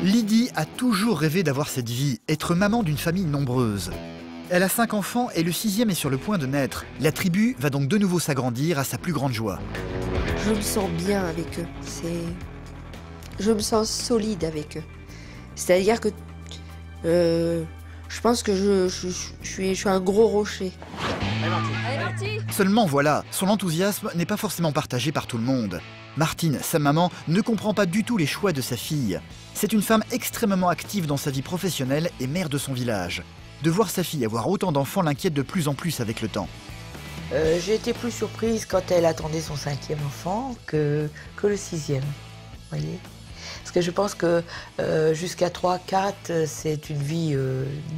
Lydie a toujours rêvé d'avoir cette vie, être maman d'une famille nombreuse. Elle a 5 enfants et le 6e est sur le point de naître. La tribu va donc de nouveau s'agrandir à sa plus grande joie. Je me sens bien avec eux. Je me sens solide avec eux. C'est-à-dire que je pense que je suis un gros rocher. Seulement voilà, son enthousiasme n'est pas forcément partagé par tout le monde. Martine, sa maman, ne comprend pas du tout les choix de sa fille. C'est une femme extrêmement active dans sa vie professionnelle et mère de son village. De voir sa fille avoir autant d'enfants l'inquiète de plus en plus avec le temps. J'ai été plus surprise quand elle attendait son 5e enfant que le 6e. Voyez ? Parce que je pense que jusqu'à 3, 4, c'est une vie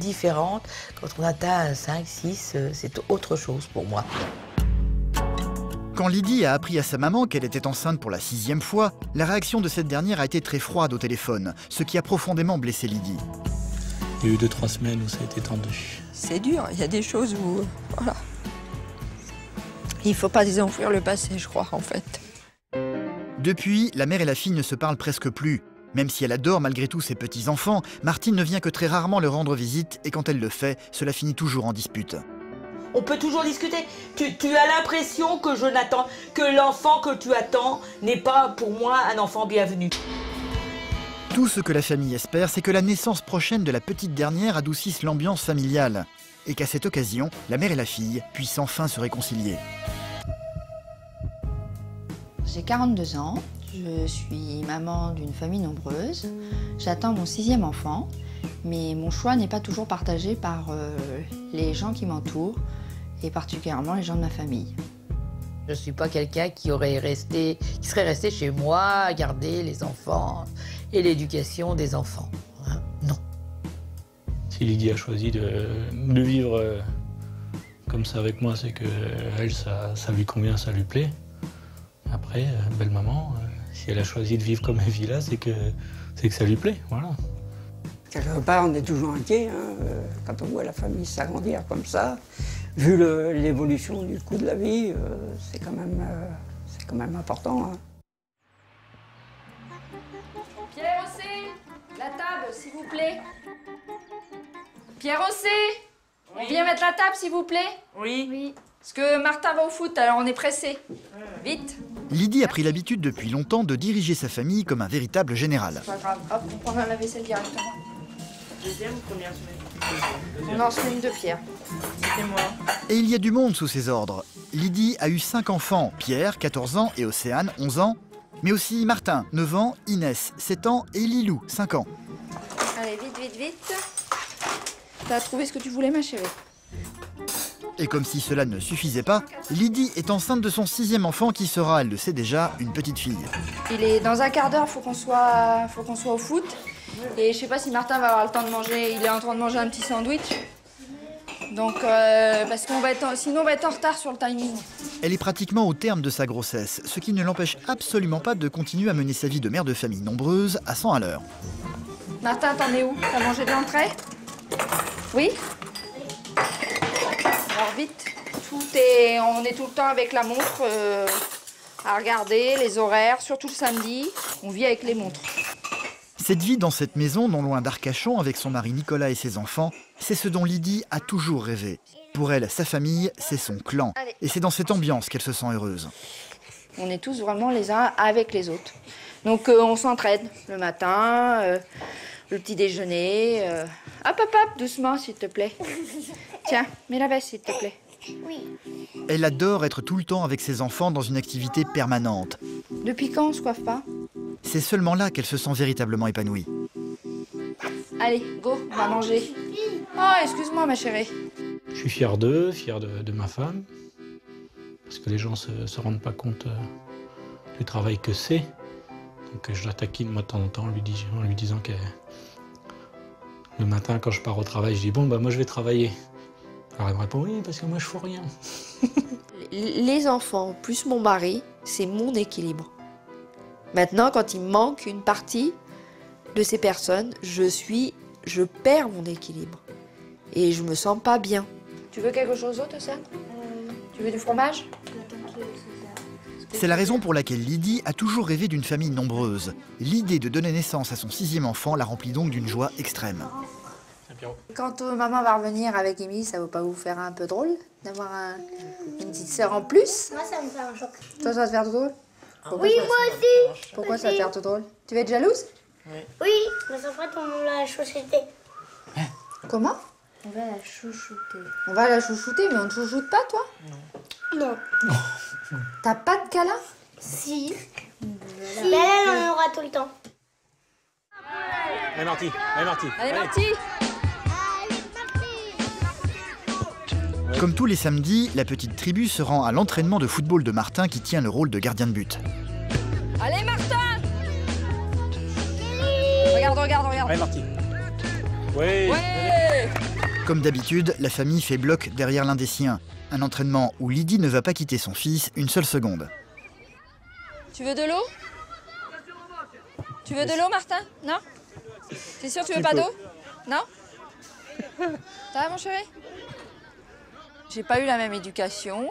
différente. Quand on atteint 5, 6, c'est autre chose pour moi. Quand Lydie a appris à sa maman qu'elle était enceinte pour la 6e fois, la réaction de cette dernière a été très froide au téléphone, ce qui a profondément blessé Lydie. Il y a eu 2-3 semaines où ça a été tendu. C'est dur, il y a des choses où... Voilà. Il ne faut pas désenfouir le passé, je crois, en fait. Depuis, la mère et la fille ne se parlent presque plus. Même si elle adore malgré tout ses petits-enfants, Martine ne vient que très rarement leur rendre visite et quand elle le fait, cela finit toujours en dispute. On peut toujours discuter. Tu as l'impression que l'enfant que tu attends n'est pas pour moi un enfant bienvenu. Tout ce que la famille espère, c'est que la naissance prochaine de la petite dernière adoucisse l'ambiance familiale. Et qu'à cette occasion, la mère et la fille puissent enfin se réconcilier. J'ai 42 ans, je suis maman d'une famille nombreuse. J'attends mon 6e enfant, mais mon choix n'est pas toujours partagé par les gens qui m'entourent, et particulièrement les gens de ma famille. Je ne suis pas quelqu'un qui serait resté chez moi à garder les enfants et l'éducation des enfants. Hein, non. Si Lydie a choisi de vivre comme ça avec moi, c'est que elle, ça lui convient, ça lui plaît. Après, belle maman, si elle a choisi de vivre comme elle vit là, c'est que ça lui plaît, voilà. Quelque part, on est toujours inquiet quand on voit la famille s'agrandir comme ça. Vu l'évolution du coût de la vie, c'est quand même important. Hein. Pierre Ossé, la table, s'il vous plaît. Pierre Ossé, oui. On vient mettre la table, s'il vous plaît. Oui. Parce que Martin va au foot, alors on est pressé. Vite. Lydie a pris l'habitude depuis longtemps de diriger sa famille comme un véritable général. C'est pas grave, hop, on prend la vaisselle directement. Deuxième ou première semaine? On en semaine de Pierre. C'était moi. Et il y a du monde sous ses ordres. Lydie a eu 5 enfants, Pierre, 14 ans, et Océane, 11 ans. Mais aussi Martin, 9 ans, Inès, 7 ans, et Lilou, 5 ans. Allez, vite. T'as trouvé ce que tu voulais, ma chérie? Et comme si cela ne suffisait pas, Lydie est enceinte de son 6e enfant qui sera, elle le sait déjà, une petite fille. Il est dans un quart d'heure, faut qu'on soit au foot. Et je sais pas si Martin va avoir le temps de manger, il est en train de manger un petit sandwich. Donc, parce sinon on va être en retard sur le timing. Elle est pratiquement au terme de sa grossesse, ce qui ne l'empêche absolument pas de continuer à mener sa vie de mère de famille nombreuse à 100 à l'heure. Martin, t'en es où? T'as mangé de l'entrée? Oui? Alors vite, on est tout le temps avec la montre à regarder, les horaires, surtout le samedi, on vit avec les montres. Cette vie dans cette maison, non loin d'Arcachon, avec son mari Nicolas et ses enfants, c'est ce dont Lydie a toujours rêvé. Pour elle, sa famille, c'est son clan. Et c'est dans cette ambiance qu'elle se sent heureuse. On est tous vraiment les uns avec les autres. Donc on s'entraide le matin, le petit déjeuner. Hop, doucement s'il te plaît. Tiens, mets la veste s'il te plaît. Oui. Elle adore être tout le temps avec ses enfants dans une activité permanente. Depuis quand on se coiffe pas? C'est seulement là qu'elle se sent véritablement épanouie. Allez, go, on va manger. Oh, excuse-moi ma chérie. Je suis fier d'eux, fier de ma femme, parce que les gens se rendent pas compte du travail que c'est. Donc je la taquine moi de temps en temps en lui disant que le matin quand je pars au travail, je dis bon bah moi je vais travailler. Alors elle me répond oui parce que moi je fous rien. Les enfants plus mon mari, c'est mon équilibre. Maintenant, quand il me manque une partie de ces personnes, je perds mon équilibre. Et je me sens pas bien. Tu veux quelque chose d'autre, Océane? Tu veux du fromage? C'est la raison pour laquelle Lydie a toujours rêvé d'une famille nombreuse. L'idée de donner naissance à son 6e enfant la remplit donc d'une joie extrême. Quand maman va revenir avec Émilie, ça va pas vous faire un peu drôle d'avoir une petite sœur en plus? Moi, ça me fait un choc. Toi, ça va te faire tout drôle? Oui, moi aussi. Pourquoi ça va te faire tout drôle? Tu vas être jalouse? Oui, mais en fait, on l'a chouchouté. Comment? On va la chouchouter. On va la chouchouter, mais on ne chouchoute pas, toi? Non. T'as pas de câlin? Si. Mais elle en aura tout le temps. Allez Marty, allez Marty. Allez, Marty! Comme tous les samedis, la petite tribu se rend à l'entraînement de football de Martin qui tient le rôle de gardien de but. Allez, Martin! Regarde, regarde, regarde. Allez Marty. Oui. Ouais! Comme d'habitude, la famille fait bloc derrière l'un des siens. Un entraînement où Lydie ne va pas quitter son fils une seule seconde. Tu veux de l'eau? Tu veux de l'eau, Martin? Non? T'es sûr que tu veux pas d'eau? Non? Ça va, mon chéri? J'ai pas eu la même éducation.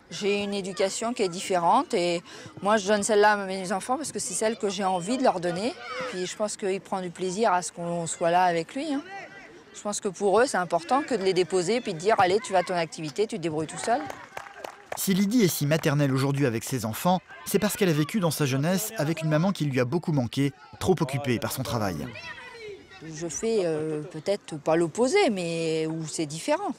J'ai une éducation qui est différente et moi, je donne celle-là à mes enfants parce que c'est celle que j'ai envie de leur donner. Puis je pense qu'il prend du plaisir à ce qu'on soit là avec lui, hein. Je pense que pour eux, c'est important que de les déposer puis de dire « Allez, tu vas à ton activité, tu te débrouilles tout seul ». Si Lydie est si maternelle aujourd'hui avec ses enfants, c'est parce qu'elle a vécu dans sa jeunesse avec une maman qui lui a beaucoup manqué, trop occupée par son travail. Je fais peut-être pas l'opposé, mais où c'est différent.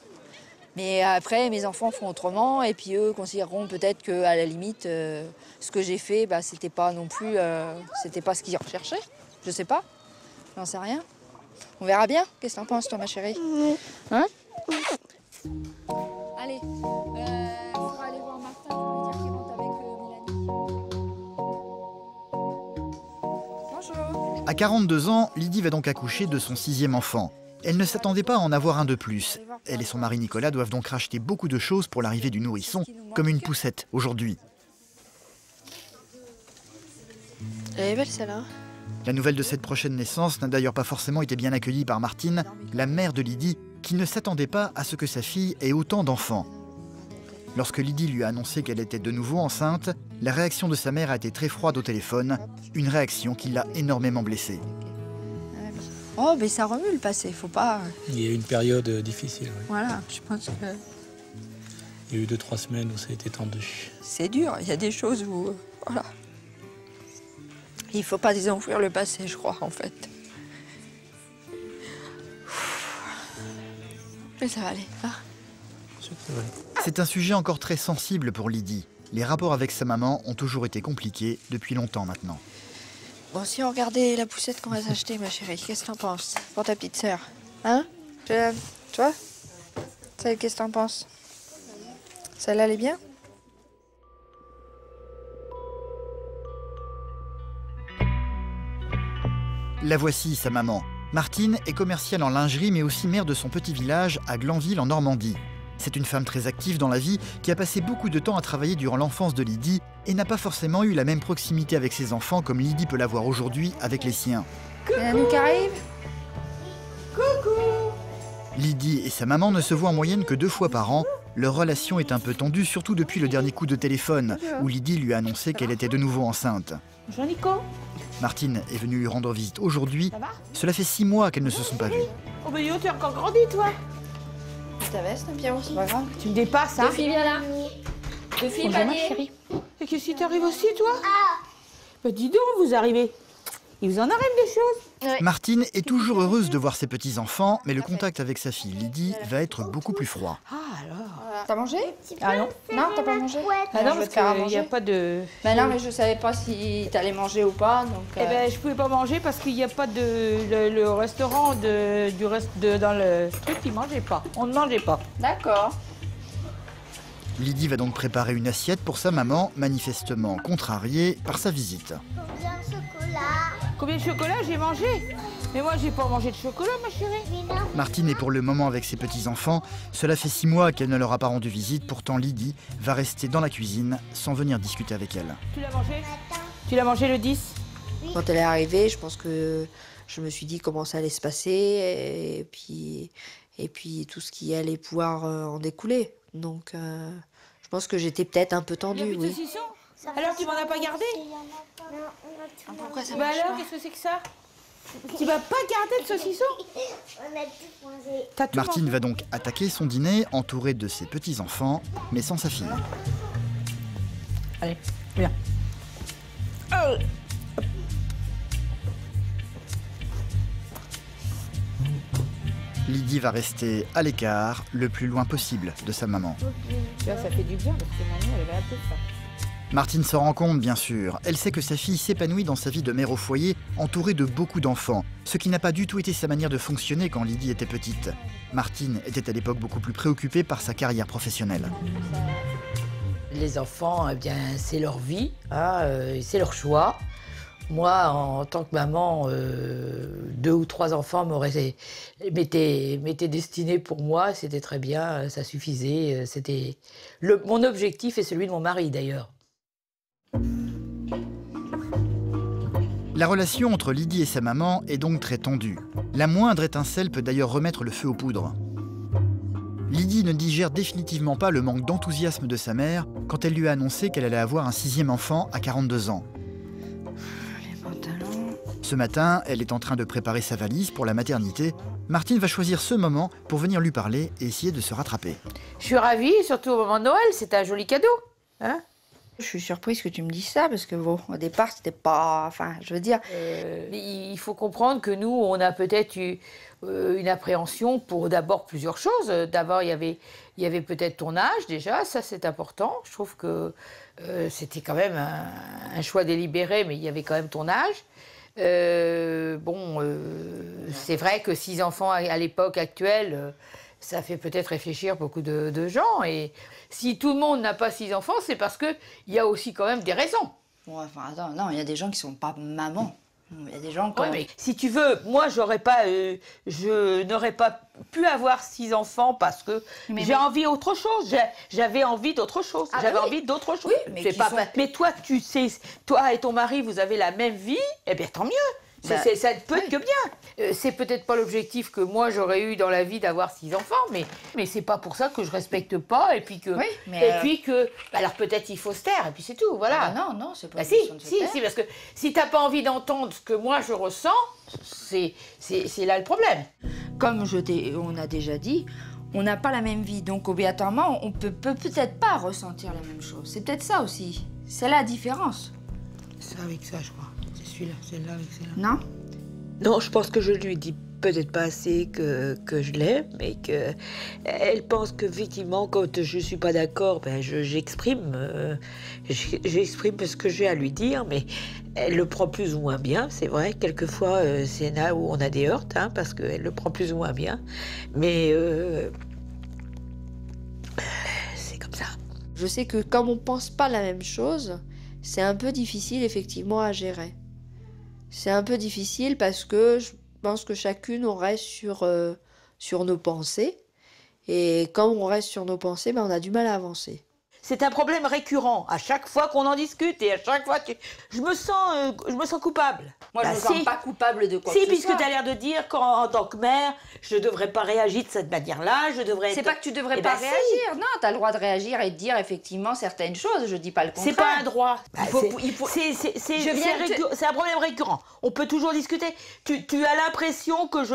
Mais après, mes enfants font autrement et puis eux considéreront peut-être qu'à la limite, ce que j'ai fait, bah, c'était pas non plus, c'était pas ce qu'ils recherchaient. Je sais pas, j'en sais rien. On verra bien. Qu'est-ce que t'en penses, toi, ma chérie? Hein? Allez, on va aller voir Martin pour lui dire qu'il monte avec Mélanie. Bonjour. À 42 ans, Lydie va donc accoucher de son 6e enfant. Elle ne s'attendait pas à en avoir un de plus. Elle et son mari Nicolas doivent donc racheter beaucoup de choses pour l'arrivée du nourrisson, comme une poussette aujourd'hui. Elle est belle celle-là. La nouvelle de cette prochaine naissance n'a d'ailleurs pas forcément été bien accueillie par Martine, la mère de Lydie, qui ne s'attendait pas à ce que sa fille ait autant d'enfants. Lorsque Lydie lui a annoncé qu'elle était de nouveau enceinte, la réaction de sa mère a été très froide au téléphone, une réaction qui l'a énormément blessée. Oh, mais ça remue le passé, faut pas... Il y a eu une période difficile. Oui. Voilà, je pense que Il y a eu 2-3 semaines où ça a été tendu. c'est dur. Il y a des choses où... voilà. Il faut pas désenfouir le passé, je crois, en fait. Mais ça va aller. Ah. C'est un sujet encore très sensible pour Lydie. Les rapports avec sa maman ont toujours été compliqués depuis longtemps maintenant. Bon, si on regardait la poussette qu'on va s'acheter, ma chérie, qu'est-ce que t'en penses? Pour ta petite sœur. Hein? Tu vois? Qu'est-ce que t'en penses? Celle-là, elle est bien? La voici, sa maman. Martine est commerciale en lingerie, mais aussi mère de son petit village à Glanville, en Normandie. C'est une femme très active dans la vie, qui a passé beaucoup de temps à travailler durant l'enfance de Lydie et n'a pas forcément eu la même proximité avec ses enfants comme Lydie peut l'avoir aujourd'hui avec les siens. Il y en a nous qui arrive? Lydie et sa maman ne se voient en moyenne que 2 fois par an. Leur relation est un peu tendue, surtout depuis le dernier coup de téléphone, où Lydie lui a annoncé qu'elle était de nouveau enceinte. Bonjour Nico. Martine est venue lui rendre visite aujourd'hui. Cela fait 6 mois qu'elles ne se sont pas vues. Oh bah yo, t'es encore grandi toi. Ta veste, Pierrot, c'est pas grave. Tu me dépasses, hein. Deux filles, viens là. Deux filles, panier. Et qu'est-ce qui t'arrive aussi toi? Bah dis donc, vous arrivez. Il vous en arrive des choses. Martine est toujours heureuse de voir ses petits-enfants, mais le contact avec sa fille Lydie va être beaucoup plus froid. Ah alors. T'as mangé? Ah non. Non, t'as pas mangé? Ah non, je vais parce te faire à qu'il n'y a manger. pas de... Ben non, mais je savais pas si t'allais manger ou pas, donc... Eh ben, je pouvais pas manger parce qu'il n'y a pas de... Le restaurant du reste dans le truc, il mangeait pas. On ne mangeait pas. D'accord. Lydie va donc préparer une assiette pour sa maman, manifestement contrariée par sa visite. Combien de chocolat? Combien de chocolat j'ai mangé? Mais moi, j'ai pas mangé de chocolat, ma chérie. Martine est pour le moment avec ses petits-enfants. Cela fait 6 mois qu'elle ne leur a pas rendu visite. Pourtant, Lydie va rester dans la cuisine sans venir discuter avec elle. Tu l'as mangé? Tu l'as mangé le 10? Quand elle est arrivée, je pense que je me suis dit comment ça allait se passer et puis tout ce qui allait pouvoir en découler. Donc je pense que j'étais peut-être un peu Il y a tendue, plus de oui. saucisson? Alors, tu m'en as pas gardé? Ah, pourquoi ça Bah marche alors, pas? qu'est-ce que c'est que ça? Tu vas pas garder de saucisson? On a tout mangé. T'as tout Martine mangé. va donc attaquer son dîner entourée de ses petits-enfants, mais sans sa fille. Allez, viens. Lydie va rester à l'écart, le plus loin possible de sa maman. Tu vois, ça fait du bien parce que maman, elle avait un peu de ça. Martine s'en rend compte, bien sûr. Elle sait que sa fille s'épanouit dans sa vie de mère au foyer, entourée de beaucoup d'enfants, ce qui n'a pas du tout été sa manière de fonctionner quand Lydie était petite. Martine était à l'époque beaucoup plus préoccupée par sa carrière professionnelle. Les enfants, eh bien, c'est leur vie, hein, c'est leur choix. Moi, en tant que maman, 2 ou 3 enfants m'étaient destinés pour moi. C'était très bien, ça suffisait. C'était mon objectif et celui de mon mari, d'ailleurs. La relation entre Lydie et sa maman est donc très tendue. La moindre étincelle peut d'ailleurs remettre le feu aux poudres. Lydie ne digère définitivement pas le manque d'enthousiasme de sa mère quand elle lui a annoncé qu'elle allait avoir un 6e enfant à 42 ans. Les pantalons. Ce matin, elle est en train de préparer sa valise pour la maternité. Martine va choisir ce moment pour venir lui parler et essayer de se rattraper. Je suis ravie, surtout au moment de Noël, c'est un joli cadeau. Hein? Je suis surprise que tu me dises ça parce que bon, au départ, c'était pas. Enfin, je veux dire. Il faut comprendre que nous, on a peut-être eu une appréhension pour d'abord plusieurs choses. D'abord, il y avait peut-être ton âge déjà, ça c'est important. Je trouve que c'était quand même un choix délibéré, mais il y avait quand même ton âge. C'est vrai que 6 enfants à l'époque actuelle, ça fait peut-être réfléchir beaucoup de gens. Et si tout le monde n'a pas 6 enfants, c'est parce qu'il y a aussi quand même des raisons. Ouais, enfin, attends, non, il y a des gens qui sont pas mamans. Il y a des gens qui. Ouais, mais si tu veux, moi, je n'aurais pas pu avoir 6 enfants parce que j'ai envie d'autre chose. J'avais envie d'autre chose. Ah, J'avais oui. envie d'autre chose. Oui, mais Mais toi, tu sais, toi et ton mari, vous avez la même vie. Eh bien, tant mieux. Ça ne peut être que bien. C'est peut-être pas l'objectif que moi j'aurais eu dans la vie d'avoir 6 enfants, mais c'est pas pour ça que je respecte pas et puis que alors peut-être il faut se taire et puis c'est tout, voilà. Ah bah non, c'est pas une Si, question de se taire. si, parce que si t'as pas envie d'entendre ce que moi je ressens, c'est là le problème. Comme on a déjà dit, on n'a pas la même vie, donc obligatoirement, on peut peut-être pas ressentir la même chose. C'est peut-être ça aussi. C'est la différence. C'est avec ça, je crois. C'est celui-là, celle-là avec celle-là. Non? Non, je pense que je lui dis peut-être pas assez que je l'aime, mais qu'elle pense qu'effectivement, quand je suis pas d'accord, ben j'exprime ce que j'ai à lui dire, mais elle le prend plus ou moins bien, c'est vrai. Quelquefois, c'est là où on a des heurts, hein, parce qu'elle le prend plus ou moins bien, mais c'est comme ça. Je sais que comme on pense pas la même chose, c'est un peu difficile effectivement à gérer. C'est un peu difficile parce que je pense que chacune on reste sur nos pensées. Et quand on reste sur nos pensées, ben on a du mal à avancer. C'est un problème récurrent. À chaque fois qu'on en discute et à chaque fois, je me sens coupable. Moi, je me sens pas coupable de quoi que Si, ce puisque soit. tu as l'air de dire qu'en tant que mère, je ne devrais pas réagir de cette manière-là, je devrais... C'est pas que tu devrais Eh pas ben, si. réagir. Non, t'as le droit de réagir et de dire effectivement certaines choses. Je dis pas le contraire. C'est pas un droit. C'est un problème récurrent. On peut toujours discuter. Tu as l'impression que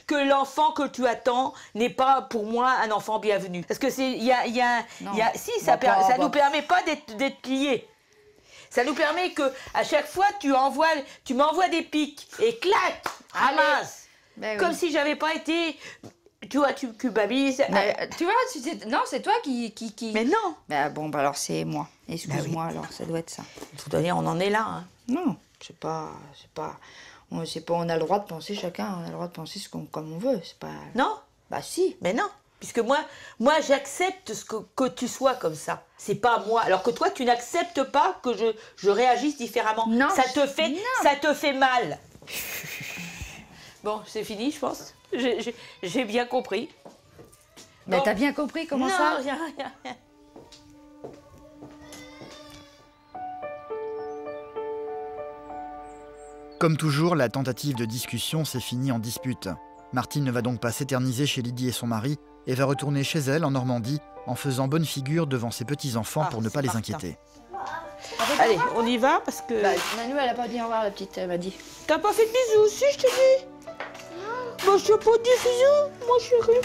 que l'enfant que tu attends n'est pas pour moi un enfant bienvenu. Parce que ça nous permet pas d'être pliés. Ça nous permet que à chaque fois tu m'envoies des pics et clac, ramasse. Ben oui. Comme si j'avais pas été. Tu vois, tu culpabilises. Mais, tu vois, non, c'est toi qui. Mais non. Ben bon, bah alors c'est moi. Excuse-moi, alors ça doit être ça. De toute manière, on en est là. Hein. Non, on a le droit de penser chacun, on a le droit de penser comme on veut. C'est pas. Non. Bah si. Mais non. Puisque moi j'accepte que tu sois comme ça. C'est pas moi. Alors que toi, tu n'acceptes pas que je réagisse différemment. Non. Ça te fait mal. Bon, c'est fini, je pense. J'ai bien compris. Mais Bon. t'as bien compris comment Non, ça rien. Comme toujours, la tentative de discussion s'est finie en dispute. Martine ne va donc pas s'éterniser chez Lydie et son mari et va retourner chez elle en Normandie en faisant bonne figure devant ses petits-enfants pour ne pas les inquiéter. Allez, on y va parce que... Bah, Nanou, elle a pas dit au revoir, la petite, elle m'a dit. T'as pas fait de bisous aussi, je t'ai dit? Moi, je t'ai pas dit bisous, moi, chérie.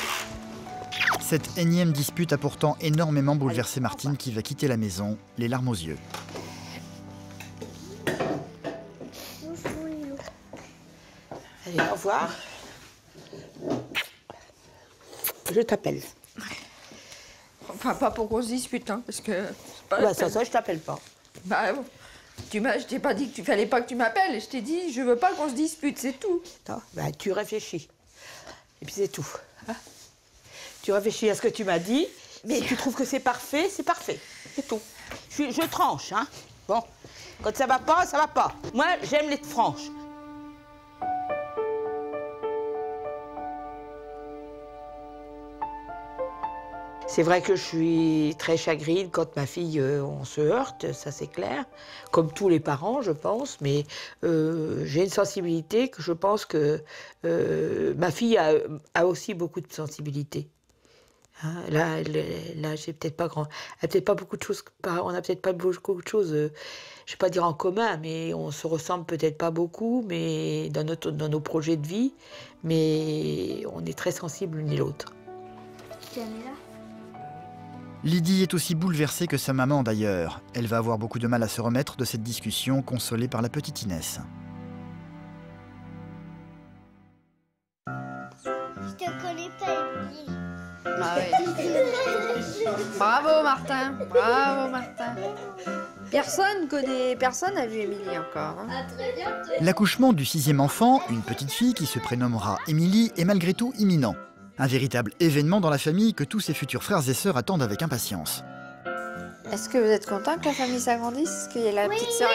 Cette énième dispute a pourtant énormément bouleversé Martine qui va quitter la maison, les larmes aux yeux. Allez, au revoir. Je t'appelle. Enfin, pas pour qu'on se dispute, hein, parce que... Bah, ça, je t'appelle pas. Bah, je t'ai pas dit qu'il fallait pas que tu m'appelles. Je t'ai dit, je veux pas qu'on se dispute, c'est tout. Non, bah, tu réfléchis. Et puis c'est tout. Hein, tu réfléchis à ce que tu m'as dit. Mais si tu trouves que c'est parfait, c'est parfait. C'est tout. Je tranche, hein. Bon, quand ça va pas, ça va pas. Moi, j'aime les franches. C'est vrai que je suis très chagrine quand ma fille, on se heurte, ça c'est clair. Comme tous les parents, je pense, mais j'ai une sensibilité que je pense que ma fille a aussi beaucoup de sensibilité. Hein, là, j'ai peut-être pas elle a peut-être pas beaucoup de choses, on n'a peut-être pas beaucoup de choses, je vais pas dire en commun, mais on se ressemble peut-être pas beaucoup, mais dans nos projets de vie, mais on est très sensibles l'une et l'autre. Lydie est aussi bouleversée que sa maman d'ailleurs. Elle va avoir beaucoup de mal à se remettre de cette discussion, consolée par la petite Inès. Je te connais pas, Émilie. Ah oui. Bravo, Martin. Bravo, Martin. Personne n'a vu Émilie encore. Hein. À très bientôt. L'accouchement du 6e enfant, une petite fille qui se prénommera Émilie, est malgré tout imminent. Un véritable événement dans la famille que tous ses futurs frères et sœurs attendent avec impatience. Est-ce que vous êtes content que la famille s'agrandisse? Qu'il y ait la petite sœur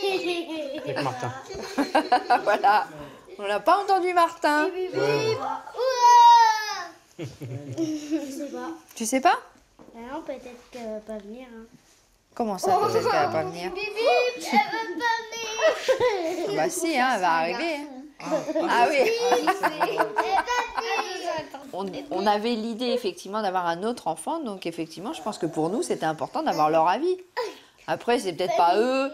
Émilie? Avec Martin. Voilà. On n'a pas entendu Martin. Je sais pas. Tu sais pas? Non, peut-être qu'elle va pas venir. Hein. Comment ça, peut-être qu'elle va pas venir? Elle va pas venir. Bah si, hein, elle va arriver. Hein. Ah oui. On avait l'idée effectivement d'avoir un autre enfant, donc effectivement, je pense que pour nous, c'était important d'avoir leur avis. Après, c'est peut-être pas eux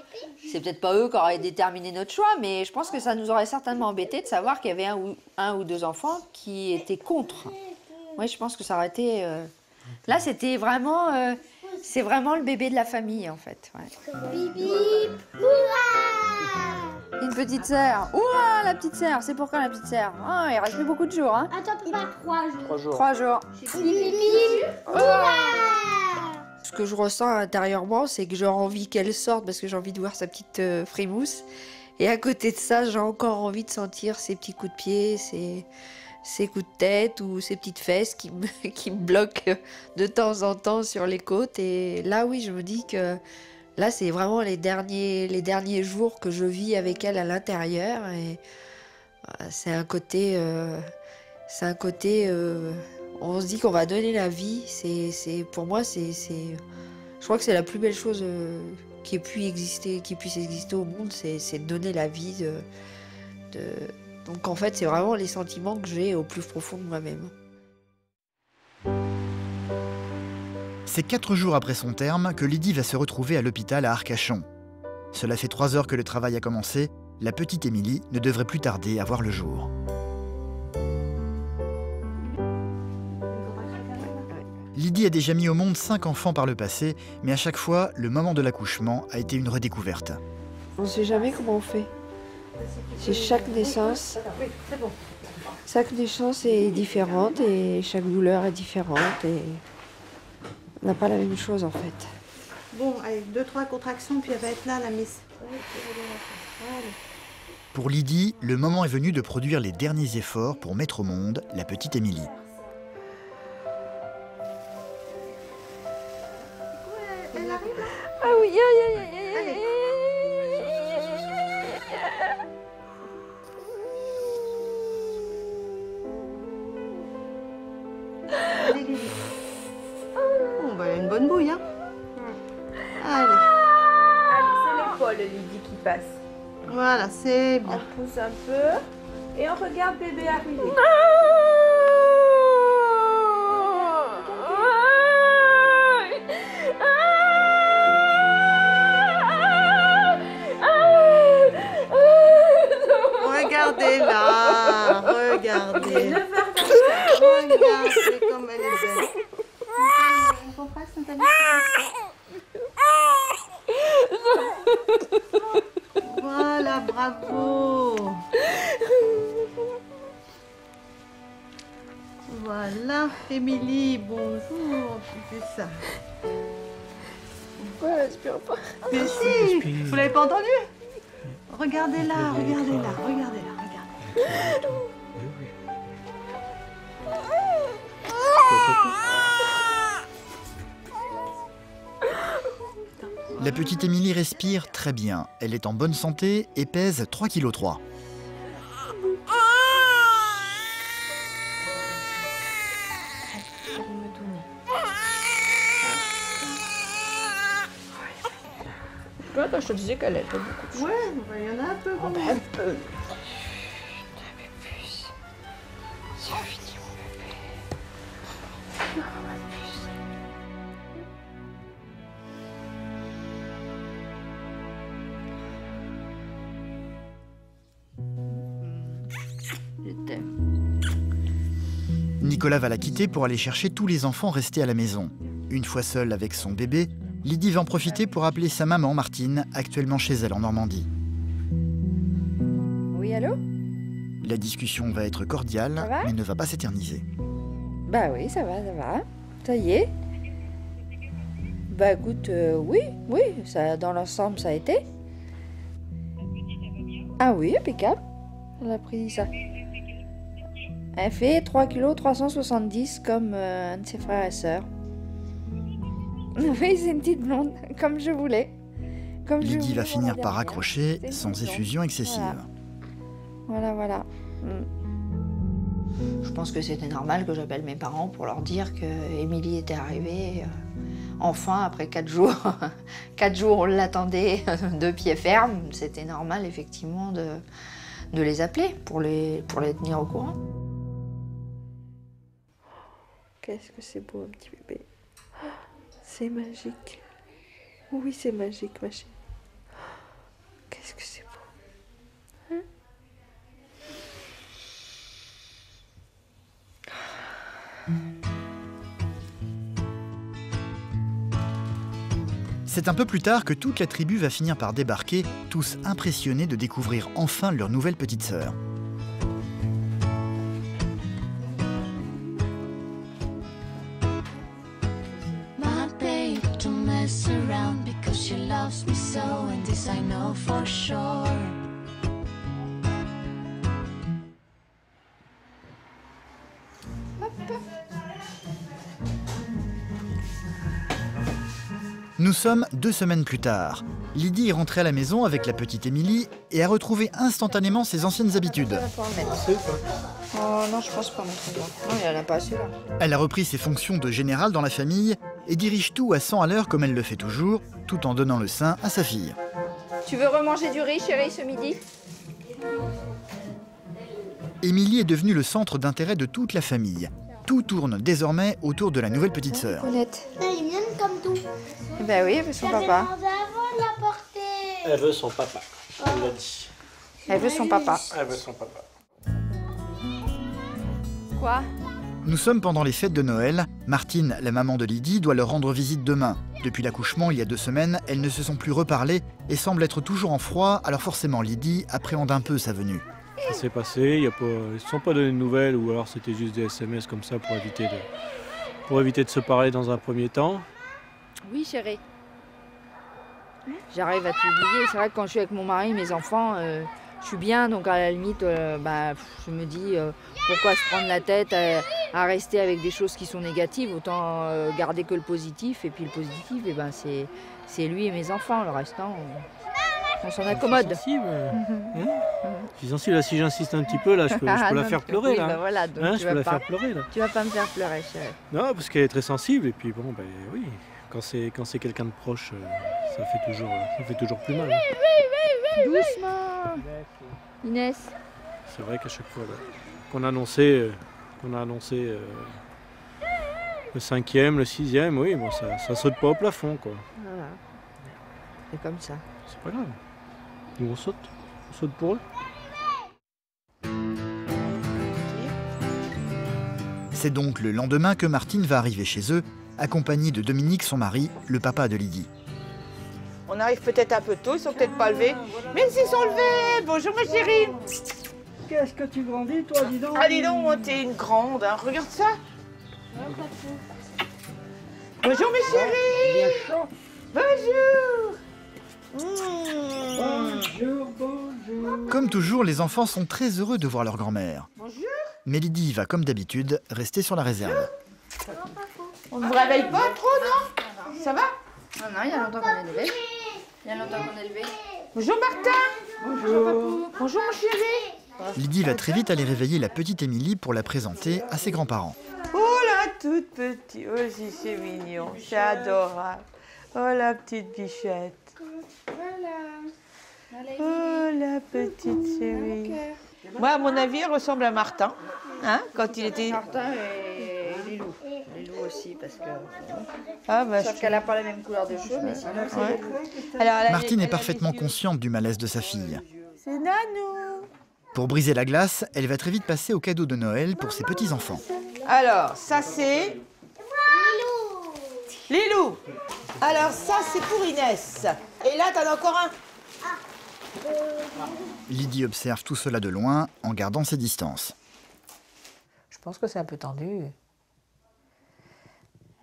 qui auraient déterminé notre choix, mais je pense que ça nous aurait certainement embêté de savoir qu'il y avait un ou deux enfants qui étaient contre. Oui, je pense que ça aurait été... Là, c'était vraiment... c'est vraiment le bébé de la famille, en fait. Ouais. Bibi, hurrah! Une petite sœur. Ouah, la petite sœur. C'est pour quand la petite sœur? Ah, il reste plus beaucoup de jours. Hein. Attends, pas 3 jours. 3 jours. Bibi, hurrah! Ce que je ressens intérieurement, c'est que j'ai envie qu'elle sorte parce que j'ai envie de voir sa petite frimousse. Et à côté de ça, j'ai encore envie de sentir ses petits coups de pied, ses coups de tête ou ses petites fesses qui me bloquent de temps en temps sur les côtes. Et là, oui, je me dis que là, c'est vraiment les derniers jours que je vis avec elle à l'intérieur. Et c'est un côté... on se dit qu'on va donner la vie. Pour moi, je crois que c'est la plus belle chose qui puisse exister au monde, c'est de donner la vie. Donc en fait, c'est vraiment les sentiments que j'ai au plus profond de moi-même. C'est 4 jours après son terme que Lydie va se retrouver à l'hôpital à Arcachon. Cela fait 3 heures que le travail a commencé. La petite Émilie ne devrait plus tarder à voir le jour. Lydie a déjà mis au monde 5 enfants par le passé, mais à chaque fois, le moment de l'accouchement a été une redécouverte. On ne sait jamais comment on fait. C'est chaque naissance est différente et chaque douleur est différente et on n'a pas la même chose en fait. Bon, allez, 2-3 contractions, puis elle va être là, la miss. Pour Lydie, le moment est venu de produire les derniers efforts pour mettre au monde la petite Émilie. Ah oui, aïe, aïe, aïe, aïe, aïe. Bon, bah, elle a une bonne bouille, hein. Allez. Allez, c'est l'épaule, Lydie, qui passe. Voilà, c'est bien. On pousse un peu et on regarde bébé arriver. est là. Regardez. Regardez comme elle est belle. On passe, Nathalie. Voilà, bravo. Voilà, Émilie, bonjour. Tu fais ça. Pourquoi elle respire pas? Mais si, vous l'avez pas entendu? Regardez-la, regardez-la, regardez-la, regardez. La petite Émilie respire très bien. Elle est en bonne santé et pèse 3,3 kg. Quand je te disais qu'elle était beaucoup de choses. Ouais, il y en a un peu. Oh, ben, un peu. Nicolas va la quitter pour aller chercher tous les enfants restés à la maison. Une fois seule avec son bébé, Lydie va en profiter pour appeler sa maman Martine, actuellement chez elle en Normandie. Oui, allô? La discussion va être cordiale, mais ne va pas s'éterniser. Bah oui, ça va, ça va. Ça y est. Bah écoute, oui, ça, dans l'ensemble, ça a été. Ah oui, impeccable. Elle a pris ça. Elle fait 3,370 kg comme un de ses frères et sœurs. Oui, c'est une petite blonde, comme je voulais. Lydie va finir par raccrocher sans effusion excessive. Voilà. Je pense que c'était normal que j'appelle mes parents pour leur dire que Émilie était arrivée enfin après 4 jours. 4 jours, on l'attendait de pied ferme. C'était normal effectivement de les appeler pour les tenir au courant. Qu'est-ce que c'est beau, un petit bébé. C'est magique. Oui, c'est magique, ma chérie. Qu'est-ce que c'est beau. C'est un peu plus tard que toute la tribu va finir par débarquer, tous impressionnés de découvrir enfin leur nouvelle petite sœur. Nous sommes 2 semaines plus tard. Lydie est rentrée à la maison avec la petite Émilie et a retrouvé instantanément ses anciennes habitudes. Oh non, je pense pas, mon truc. Non, il n'y en a pas celui-là. Elle a repris ses fonctions de générale dans la famille et dirige tout à 100 à l'heure comme elle le fait toujours, tout en donnant le sein à sa fille. Tu veux remanger du riz, chérie, ce midi? Émilie est devenue le centre d'intérêt de toute la famille. Tout tourne désormais autour de la nouvelle petite sœur. Elle est mignonne comme tout. Ben oui, elle veut son papa. Elle veut son papa, elle l'a dit. Elle veut son papa. Elle veut son papa. Quoi? Nous sommes pendant les fêtes de Noël. Martine, la maman de Lydie, doit leur rendre visite demain. Depuis l'accouchement, il y a 2 semaines, elles ne se sont plus reparlées et semblent être toujours en froid, alors forcément Lydie appréhende un peu sa venue. Ça s'est passé, ils ne se sont pas donné de nouvelles ou alors c'était juste des SMS comme ça pour éviter de se parler dans un premier temps. Oui, chérie. J'arrive à t'oublier. C'est vrai que quand je suis avec mon mari, mes enfants, je suis bien. Donc à la limite, je me dis pourquoi se prendre la tête à rester avec des choses qui sont négatives. Autant garder que le positif. Et puis le positif, c'est lui et mes enfants. Le restant, on s'en accommode. Je suis sensible, là, si j'insiste un petit peu, là, je peux la faire pleurer. Oui, là. bah voilà, donc Je peux la faire pleurer. Là. Tu vas pas me faire pleurer, chérie. Non, parce qu'elle est très sensible. Et puis bon, ben oui, quand c'est quelqu'un de proche, ça fait toujours plus mal. Doucement, Inès. C'est vrai qu'à chaque fois là, qu'on a annoncé le 5e, le 6e, oui, bon, ça saute pas au plafond, quoi. Voilà. C'est comme ça. C'est pas grave. Nous on saute pour eux. C'est donc le lendemain que Martine va arriver chez eux, accompagnée de Dominique, son mari, le papa de Lydie. On arrive peut-être un peu tôt, ils sont peut-être pas levés. Mais s'ils sont levés, bonjour ma chérie. Qu'est-ce que tu grandis, toi, dis donc? Ah dis donc, t'es une grande, hein. Regarde ça. Bonjour mes chéris. Bonjour. Bonjour. Comme toujours, les enfants sont très heureux de voir leur grand-mère. Bonjour. Mais Lydie va, comme d'habitude, rester sur la réserve. On ne vous réveille pas trop, non? Ça va? Non, il y a longtemps qu'on est levé. Bonjour Martin. Bonjour. Bonjour mon chéri. Lydie va très vite aller réveiller la petite Émilie pour la présenter à ses grands-parents. Oh la toute petite. Oh si c'est mignon, c'est adorable. Oh la petite bichette. Oh la petite chérie. Moi à mon avis elle ressemble à Martin. Hein, quand il était... Martin et Lilou. Lilou aussi, parce que... Ah, bah, sauf qu'elle n'a pas la même couleur de cheveux, mais sinon c'est... Ouais. Alors, Martine est parfaitement consciente du malaise de sa fille. C'est Nanou. Pour briser la glace, elle va très vite passer au cadeau de Noël pour ses petits-enfants. Alors, ça c'est... Lilou. Alors, ça c'est pour Inès. Et là, t'en as encore un. Lydie observe tout cela de loin en gardant ses distances. Je pense que c'est un peu tendu.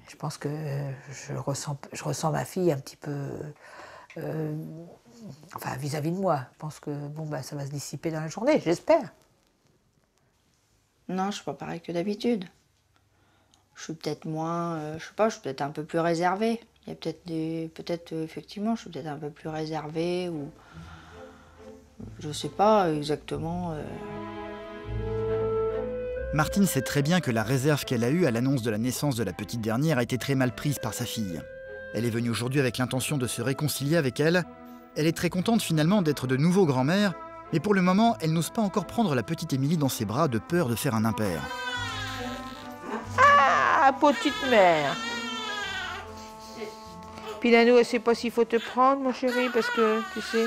Je pense que je ressens ma fille un petit peu... enfin, vis-à-vis de moi. Je pense que bon, bah, ça va se dissiper dans la journée, j'espère. Non, je suis pas pareil que d'habitude. Je suis peut-être moins... je sais pas, je suis peut-être un peu plus réservée. Il y a peut-être des... Peut-être, effectivement, je suis peut-être un peu plus réservée ou... Je sais pas exactement... Martine sait très bien que la réserve qu'elle a eue à l'annonce de la naissance de la petite dernière a été très mal prise par sa fille. Elle est venue aujourd'hui avec l'intention de se réconcilier avec elle. Elle est très contente finalement d'être de nouveau grand-mère, mais pour le moment, elle n'ose pas encore prendre la petite Émilie dans ses bras de peur de faire un impair. Ah, petite mère. Puis Nanou, elle sait pas s'il faut te prendre, mon chéri, parce que, tu sais...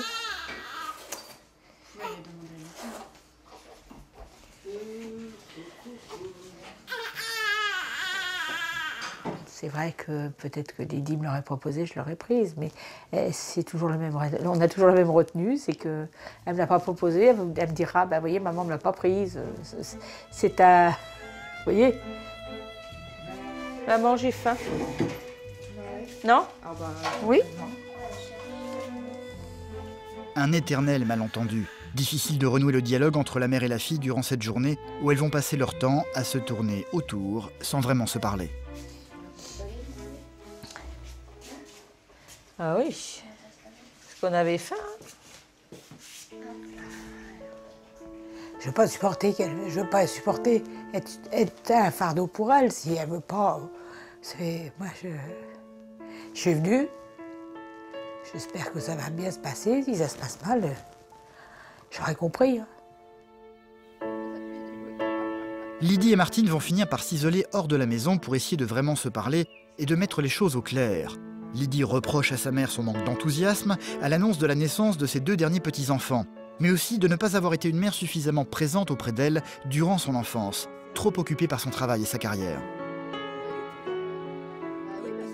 C'est vrai que peut-être que Lydie me l'aurait proposé, je l'aurais prise, mais c'est toujours le même. On a toujours la même retenue, c'est que elle me l'a pas proposé, elle me dira, bah voyez, maman me l'a pas prise. C'est à, vous voyez. Maman, j'ai faim. Non? Oui. Un éternel malentendu. Difficile de renouer le dialogue entre la mère et la fille durant cette journée où elles vont passer leur temps à se tourner autour sans vraiment se parler. Ah oui, parce qu'on avait faim. Je ne veux pas supporter être un fardeau pour elle si elle ne veut pas. Moi, je suis venue. J'espère que ça va bien se passer. Si ça se passe mal, j'aurais compris. Lydie et Martine vont finir par s'isoler hors de la maison pour essayer de vraiment se parler et de mettre les choses au clair. Lydie reproche à sa mère son manque d'enthousiasme à l'annonce de la naissance de ses deux derniers petits-enfants, mais aussi de ne pas avoir été une mère suffisamment présente auprès d'elle durant son enfance, trop occupée par son travail et sa carrière.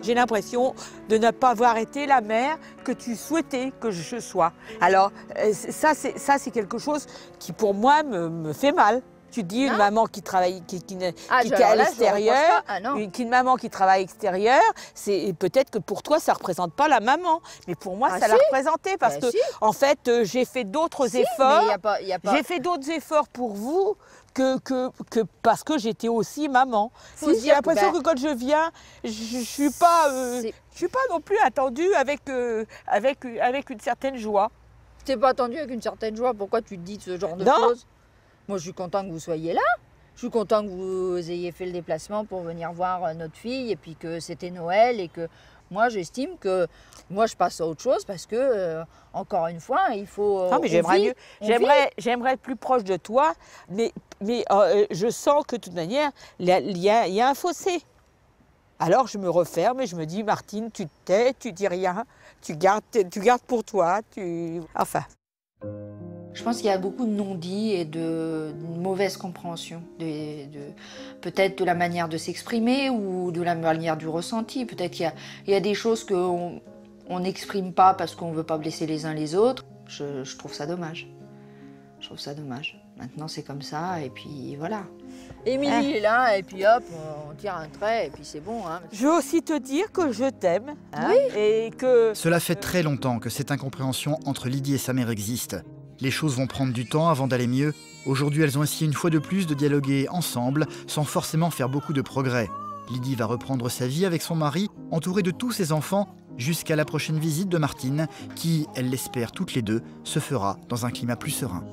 J'ai l'impression de ne pas avoir été la mère que tu souhaitais que je sois. Alors, ça c'est quelque chose qui, pour moi, me fait mal. Tu dis une maman qui travaille, qui est à l'extérieur, une maman qui travaille extérieure, c'est peut-être que pour toi ça représente pas la maman, mais pour moi ça l'a représenté parce que en fait j'ai fait d'autres efforts. J'ai fait d'autres efforts pour vous que parce que j'étais aussi maman. J'ai l'impression que quand je viens, je suis pas non plus attendue avec une certaine joie. T'es pas attendue avec une certaine joie. Pourquoi tu te dis ce genre de choses? Moi, je suis content que vous soyez là. Je suis content que vous ayez fait le déplacement pour venir voir notre fille et puis que c'était Noël et que moi, j'estime que moi, je passe à autre chose parce que, encore une fois, il faut... Non, mais j'aimerais être plus proche de toi, mais je sens que de toute manière, il y a un fossé. Alors, je me referme et je me dis, Martine, tu te tais, tu dis rien, tu gardes pour toi, enfin... Je pense qu'il y a beaucoup de non-dits et de mauvaise compréhension, peut-être de la manière de s'exprimer ou de la manière du ressenti. Peut-être qu'il y a des choses qu'on n'exprime pas parce qu'on ne veut pas blesser les uns les autres. Je trouve ça dommage. Je trouve ça dommage. Maintenant, c'est comme ça, et puis voilà. Émilie est là, et puis hop, on tire un trait, et puis c'est bon. Hein. Je veux aussi te dire que je t'aime. Hein, oui. Et que... Cela fait très longtemps que cette incompréhension entre Lydie et sa mère existe. Les choses vont prendre du temps avant d'aller mieux. Aujourd'hui, elles ont essayé une fois de plus de dialoguer ensemble, sans forcément faire beaucoup de progrès. Lydie va reprendre sa vie avec son mari, entourée de tous ses enfants, jusqu'à la prochaine visite de Martine, qui, elle l'espère toutes les deux, se fera dans un climat plus serein.